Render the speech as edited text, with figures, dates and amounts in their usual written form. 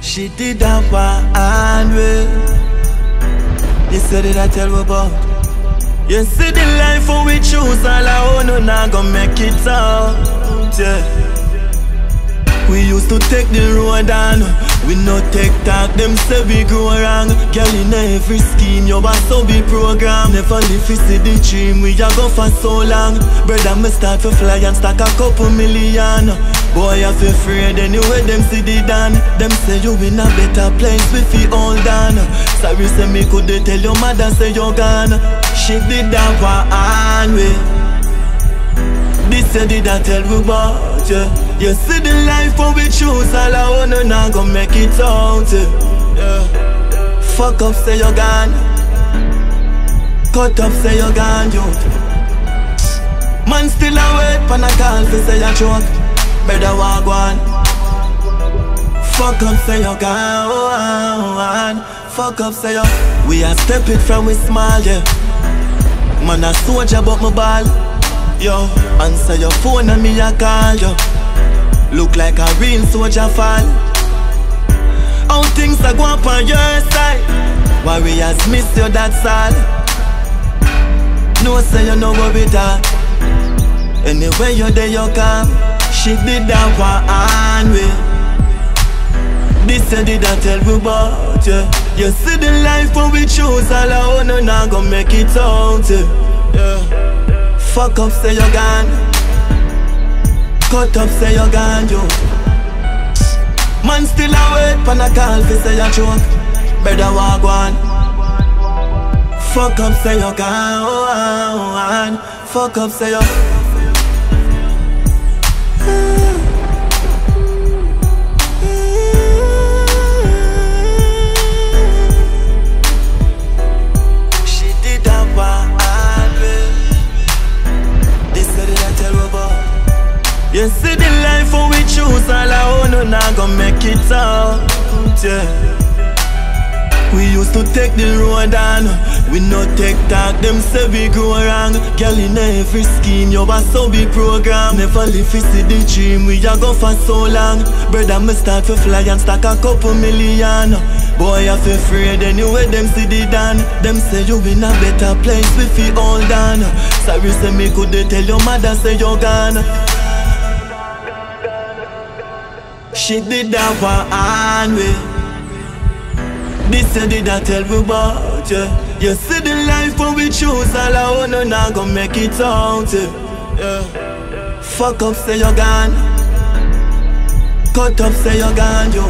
She did that one way. You said it, I tell you about. You see the life for we choose, all I own, and I gon' make it out, yeah. We used to take the road on, we no take talk, them say we go wrong. Girl, in every scheme, you are so be program. Never live to see the dream, we a go for so long. Brother, me start to fly and stack a couple million. Boy, I feel afraid anyway, them see the done. Them say you in a better place, we feel all done. Sorry, say me could they tell your mother say you're gone. She did that one way. This say did I tell you about, yeah. You see the life for we choose, all I own, and I gon' make it out, yeah. Fuck up, say you're gone. Cut up, say you're gone, youth. Man still a wait, pan a call fi say you choke. Better walk on. Fuck up, say you gone. Fuck up, say you. We a step it from we small, yeah. Man a soldier but my ball. Yo, answer your phone and me a call, yo. Look like a real soldier fall. How things are going on your side. Warriors miss you, that's all. No say you know what we talk. Anyway you there you come. She did that one way. This say did I tell you about, yeah. You see the life when we choose, all I own, and I gon' make it out, yeah. Fuck up, say you're gone. Cut up, say you're gone, yo. Man still a wait, pan a call fi say you choke. Better walk on. Fuck up, say you're gone. Fuck up, say you. You see the life when we choose, all I own, and I gon' make it out, yeah. We used to take the road on, we no take talk, them say we go wrong. Girl, in every scheme, you are so be program. Never live to see the dream, we a go for so long. Brother, me start to fly and stack a couple million. Boy, I feel afraid anyway, them see the done. Them say you in a better place, we feel all done. Sorry, say me could they tell your mother say you're gone. She did that one way. This say did I tell you about, yeah. You see the life when we choose, all I own, and I gon' make it out, yeah. Fuck up, say you're gone. Cut up, say you're gone, yo.